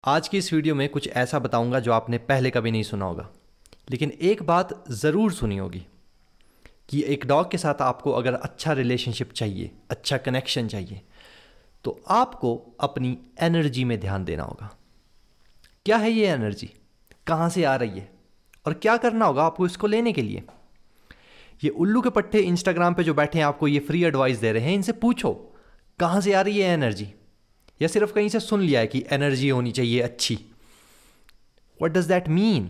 आज की इस वीडियो में कुछ ऐसा बताऊंगा जो आपने पहले कभी नहीं सुना होगा, लेकिन एक बात ज़रूर सुनी होगी कि एक डॉग के साथ आपको अगर अच्छा रिलेशनशिप चाहिए, अच्छा कनेक्शन चाहिए, तो आपको अपनी एनर्जी में ध्यान देना होगा। क्या है ये एनर्जी, कहाँ से आ रही है और क्या करना होगा आपको इसको लेने के लिए। ये उल्लू के पट्टे इंस्टाग्राम पे जो बैठे हैं आपको ये फ्री एडवाइस दे रहे हैं, इनसे पूछो कहाँ से आ रही है एनर्जी, या सिर्फ कहीं से सुन लिया है कि एनर्जी होनी चाहिए अच्छी। What does that mean?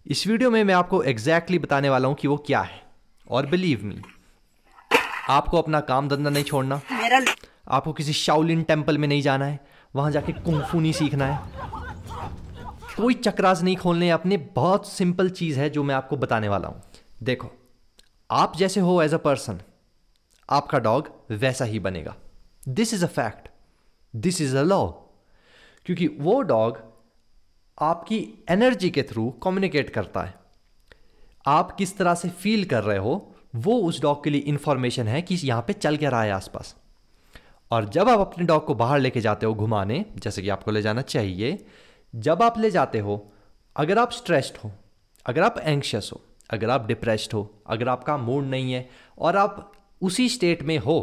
इस वीडियो में मैं आपको एग्जैक्टली बताने वाला हूं कि वो क्या है। और बिलीव मी, आपको अपना काम धंधा नहीं छोड़ना, आपको किसी शाओलिन टेम्पल में नहीं जाना है, वहां जाके कुंफू नहीं सीखना है, कोई चक्रास नहीं खोलने अपने। बहुत सिंपल चीज है जो मैं आपको बताने वाला हूं। देखो, आप जैसे हो एज अ पर्सन, आपका डॉग वैसा ही बनेगा। This is a fact, this is a law. क्योंकि वो डॉग आपकी एनर्जी के थ्रू कम्युनिकेट करता है। आप किस तरह से फील कर रहे हो वो उस डॉग के लिए इंफॉर्मेशन है कि यहां पे चल क्या रहा है आसपास। और जब आप अपने डॉग को बाहर लेके जाते हो घुमाने, जैसे कि आपको ले जाना चाहिए, जब आप ले जाते हो, अगर आप स्ट्रेस्ड हो, अगर आप एंग्शियस हो, अगर आप डिप्रेस्ड हो, अगर आपका मूड नहीं है और आप उसी स्टेट में हो,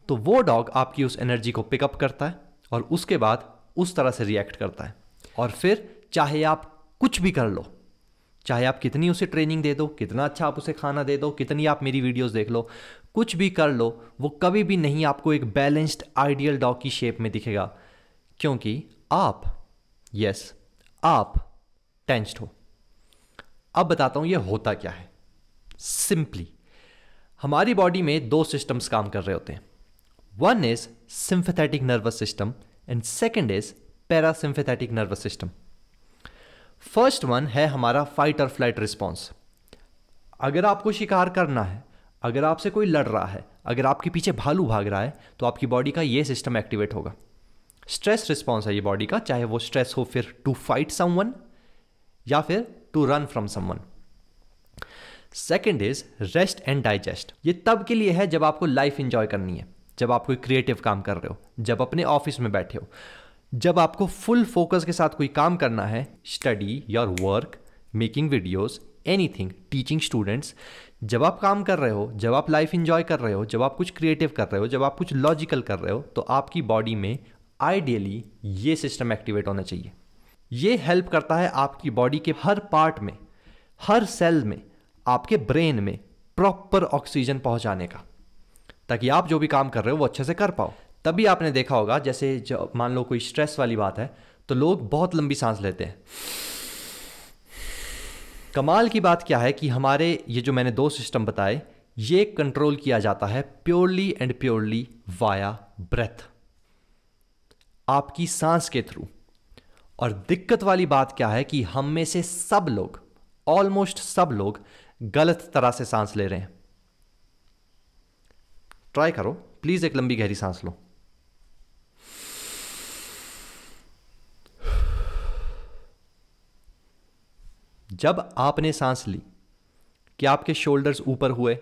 तो वो डॉग आपकी उस एनर्जी को पिकअप करता है और उसके बाद उस तरह से रिएक्ट करता है। और फिर चाहे आप कुछ भी कर लो, चाहे आप कितनी उसे ट्रेनिंग दे दो, कितना अच्छा आप उसे खाना दे दो, कितनी आप मेरी वीडियोस देख लो, कुछ भी कर लो, वो कभी भी नहीं आपको एक बैलेंस्ड आइडियल डॉग की शेप में दिखेगा। क्योंकि आप, यस, आप टेंस्ड हो। अब बताता हूं ये होता क्या है। सिंपली, हमारी बॉडी में दो सिस्टम्स काम कर रहे होते हैं। One is sympathetic nervous system and second is parasympathetic nervous system. First one है हमारा फाइट और फ्लाइट रिस्पॉन्स। अगर आपको शिकार करना है, अगर आपसे कोई लड़ रहा है, अगर आपके पीछे भालू भाग रहा है, तो आपकी बॉडी का ये सिस्टम एक्टिवेट होगा। स्ट्रेस रिस्पॉन्स है ये बॉडी का, चाहे वो स्ट्रेस हो फिर टू फाइट समवन या फिर to run from someone. Second is rest and digest. ये तब के लिए है जब आपको लाइफ इंजॉय करनी है, जब आप कोई क्रिएटिव काम कर रहे हो, जब अपने ऑफिस में बैठे हो, जब आपको फुल फोकस के साथ कोई काम करना है, study, your work, making videos, anything, teaching students, जब आप काम कर रहे हो, जब आप लाइफ इंजॉय कर रहे हो, जब आप कुछ क्रिएटिव कर रहे हो, जब आप कुछ लॉजिकल कर रहे हो, तो आपकी बॉडी में आइडियली ये सिस्टम एक्टिवेट होना चाहिए। ये हेल्प करता है आपकी बॉडी के हर पार्ट में, हर सेल में, आपके ब्रेन में प्रॉपर ऑक्सीजन पहुंचाने का, ताकि आप जो भी काम कर रहे हो वो अच्छे से कर पाओ। तभी आपने देखा होगा, जैसे मान लो कोई स्ट्रेस वाली बात है तो लोग बहुत लंबी सांस लेते हैं। कमाल की बात क्या है कि हमारे ये जो मैंने दो सिस्टम बताए, ये कंट्रोल किया जाता है purely and purely via breath, आपकी सांस के थ्रू। और दिक्कत वाली बात क्या है कि हम में से सब लोग, ऑलमोस्ट सब लोग, गलत तरह से सांस ले रहे हैं। ट्राई करो प्लीज, एक लंबी गहरी सांस लो। जब आपने सांस ली, क्या आपके शोल्डर्स ऊपर हुए?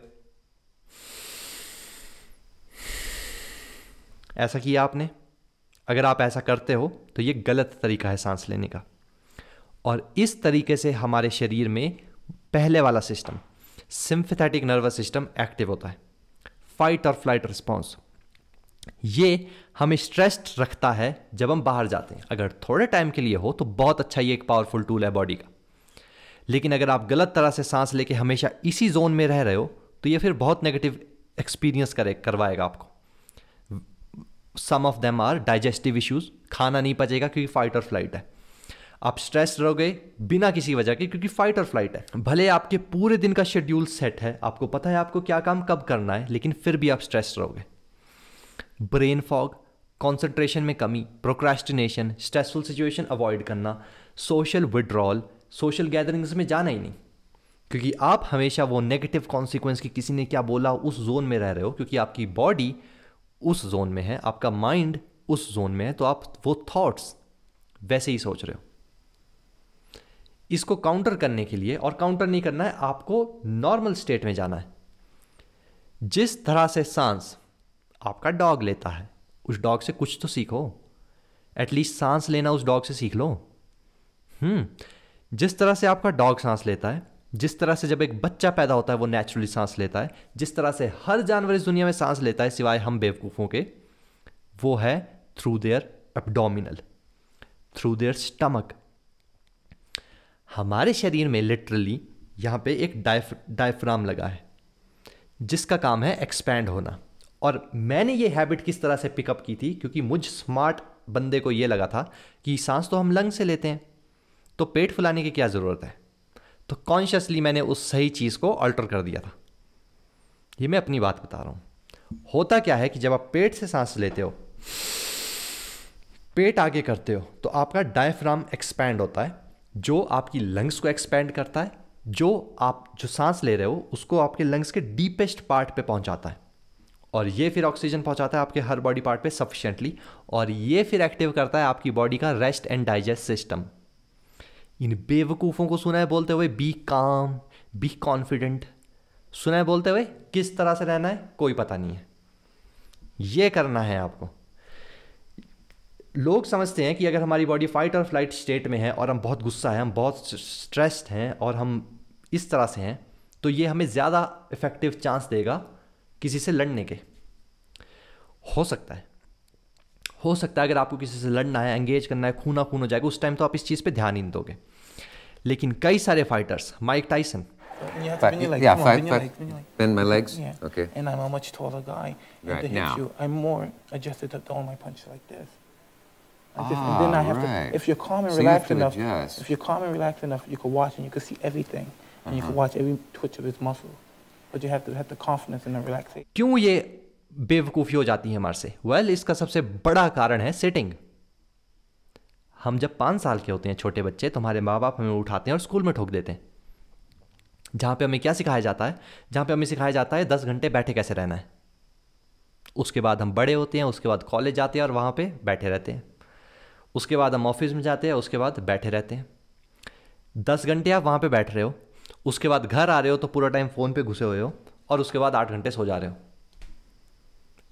ऐसा किया आपने? अगर आप ऐसा करते हो तो ये गलत तरीका है सांस लेने का। और इस तरीके से हमारे शरीर में पहले वाला system, sympathetic nervous system, active होता है। फाइट और फ्लाइट रिस्पॉन्स, ये हमें स्ट्रेस्ड रखता है जब हम बाहर जाते हैं। अगर थोड़े टाइम के लिए हो तो बहुत अच्छा, ये एक पावरफुल टूल है बॉडी का। लेकिन अगर आप गलत तरह से सांस लेके हमेशा इसी जोन में रह रहे हो तो ये फिर बहुत नेगेटिव एक्सपीरियंस करवाएगा आपको। सम of them are digestive issues, खाना नहीं पचेगा क्योंकि फाइट और फ्लाइट है। आप स्ट्रेस रहोगे बिना किसी वजह के क्योंकि फाइट और फ्लाइट है। भले आपके पूरे दिन का शेड्यूल सेट है, आपको पता है आपको क्या काम कब करना है, लेकिन फिर भी आप स्ट्रेस रहोगे। ब्रेन फॉग, कॉन्सेंट्रेशन में कमी, प्रोक्रेस्टिनेशन, स्ट्रेसफुल सिचुएशन अवॉइड करना, सोशल विड्रॉल, सोशल गैदरिंग्स में जाना ही नहीं, क्योंकि आप हमेशा वो नेगेटिव कॉन्सिक्वेंस की किसी ने क्या बोला उस जोन में रह रहे हो। क्योंकि आपकी बॉडी उस जोन में है, आपका माइंड उस जोन में है, तो आप वो थॉट्स वैसे ही सोच रहे हो। इसको काउंटर करने के लिए, और काउंटर नहीं करना है, आपको नॉर्मल स्टेट में जाना है। जिस तरह से सांस आपका डॉग लेता है, उस डॉग से कुछ तो सीखो। एटलीस्ट सांस लेना उस डॉग से सीख लो। जिस तरह से आपका डॉग सांस लेता है, जिस तरह से जब एक बच्चा पैदा होता है वो नेचुरली सांस लेता है, जिस तरह से हर जानवर इस दुनिया में सांस लेता है सिवाय हम बेवकूफ़ों के, वो है through their abdominal, through their stomach. हमारे शरीर में लिटरली यहाँ पे एक डायफ्राम लगा है जिसका काम है एक्सपैंड होना। और मैंने ये हैबिट किस तरह से पिकअप की थी, क्योंकि मुझ स्मार्ट बंदे को ये लगा था कि सांस तो हम लंग से लेते हैं, तो पेट फुलाने की क्या ज़रूरत है। तो कॉन्शियसली मैंने उस सही चीज़ को अल्टर कर दिया था। ये मैं अपनी बात बता रहा हूँ। होता क्या है कि जब आप पेट से सांस लेते हो, पेट आगे करते हो, तो आपका डायफ्राम एक्सपैंड होता है, जो आपकी लंग्स को एक्सपैंड करता है, जो सांस ले रहे हो उसको आपके लंग्स के डीपेस्ट पार्ट पे पहुंचाता है, और ये फिर ऑक्सीजन पहुंचाता है आपके हर बॉडी पार्ट पे सफिशिएंटली, और ये फिर एक्टिव करता है आपकी बॉडी का रेस्ट एंड डाइजेस्ट सिस्टम। इन बेवकूफ़ों को सुना है बोलते हुए बी काम, बी कॉन्फिडेंट, सुना है बोलते हुए किस तरह से रहना है कोई पता नहीं है। ये करना है आपको। लोग समझते हैं कि अगर हमारी बॉडी फाइट और फ्लाइट स्टेट में है और हम बहुत गुस्सा है, हम बहुत स्ट्रेस्ड हैं और हम इस तरह से हैं, तो ये हमें ज़्यादा इफेक्टिव चांस देगा किसी से लड़ने के। हो सकता है अगर आपको किसी से लड़ना है, एंगेज करना है, खूना खून हो जाएगा, उस टाइम तो आप इस चीज़ पे ध्यान ही नहीं दोगे। लेकिन कई सारे fighters, Mike Tyson, bend my legs. Yeah. Okay. And I'm a much taller guy. And Right, to hit now. you, I'm more adjusted to throw my punch like this. Like this. Ah, And then I have right. to, if you're calm and So you have relaxed to enough, adjust. if you're calm and relaxed enough, you can watch and you can see everything. And you can watch every twitch of his muscles. But you have to have the confidence and the relaxation. क्यों ये बेवकूफ़ी हो जाती है हमारे से? इसका सबसे बड़ा कारण है सिटिंग। हम जब 5 साल के होते हैं, छोटे बच्चे, तो हमारे माँ बाप हमें उठाते हैं और स्कूल में ठोक देते हैं, जहाँ पे हमें क्या सिखाया जाता है? जहाँ पे हमें सिखाया जाता है 10 घंटे बैठे कैसे रहना है। उसके बाद हम बड़े होते हैं, उसके बाद कॉलेज जाते हैं और वहाँ पे बैठे रहते हैं। उसके बाद हम ऑफिस में जाते हैं, उसके बाद बैठे रहते हैं। 10 घंटे आप वहाँ पे बैठ रहे हो, उसके बाद घर आ रहे हो तो पूरा टाइम फ़ोन पे घुसे हुए हो, और उसके बाद 8 घंटे सो जा रहे हो।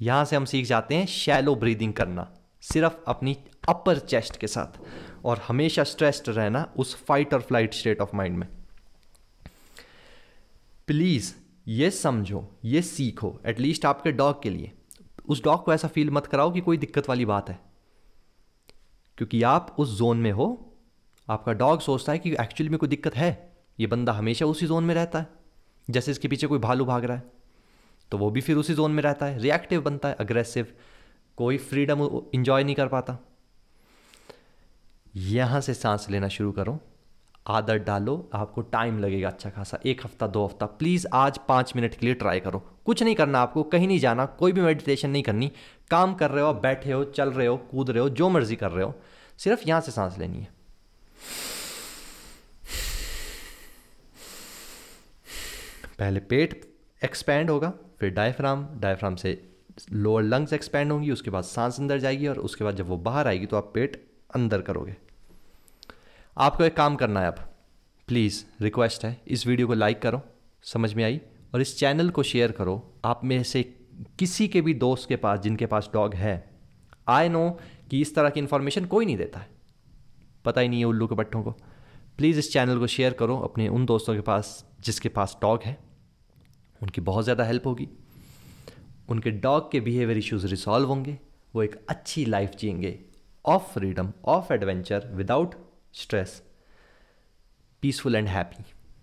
यहाँ से हम सीख जाते हैं शैलो ब्रीदिंग करना, सिर्फ अपनी अपर चेस्ट के साथ, और हमेशा स्ट्रेस्ड रहना उस फाइट और फ्लाइट स्टेट ऑफ माइंड में। प्लीज़ ये समझो, ये सीखो, एटलीस्ट आपके डॉग के लिए। उस डॉग को ऐसा फील मत कराओ कि कोई दिक्कत वाली बात है, क्योंकि आप उस जोन में हो। आपका डॉग सोचता है कि एक्चुअली में कोई दिक्कत है, ये बंदा हमेशा उसी जोन में रहता है। जैसे इसके पीछे कोई भालू भाग रहा है तो वो भी फिर उसी जोन में रहता है, रिएक्टिव बनता है, अग्रेसिव, कोई फ्रीडम इंजॉय नहीं कर पाता। यहाँ से सांस लेना शुरू करो, आदत डालो। आपको टाइम लगेगा अच्छा खासा, 1 हफ्ता 2 हफ्ता। प्लीज़ आज 5 मिनट के लिए ट्राई करो। कुछ नहीं करना आपको, कहीं नहीं जाना, कोई भी मेडिटेशन नहीं करनी। काम कर रहे हो, बैठे हो, चल रहे हो, कूद रहे हो, जो मर्जी कर रहे हो, सिर्फ यहाँ से सांस लेनी है। पहले पेट एक्सपैंड होगा, फिर डायफ्राम से लोअर लंग्स एक्सपैंड होंगी, उसके बाद सांस अंदर जाएगी, और उसके बाद जब वो बाहर आएगी तो आप पेट अंदर करोगे। आपको एक काम करना है अब, प्लीज़ रिक्वेस्ट है, इस वीडियो को लाइक करो, समझ में आई, और इस चैनल को शेयर करो। आप में से किसी के भी दोस्त के पास जिनके पास डॉग है, आई नो कि इस तरह की इन्फॉर्मेशन कोई नहीं देता है, पता ही नहीं है उल्लू के बट्टों को। प्लीज़ इस चैनल को शेयर करो अपने उन दोस्तों के पास जिसके पास डॉग है, उनकी बहुत ज़्यादा हेल्प होगी। उनके डॉग के बिहेवियर इश्यूज रिसॉल्व होंगे, वो एक अच्छी लाइफ जिएंगे, of freedom, of adventure, without stress, peaceful and happy.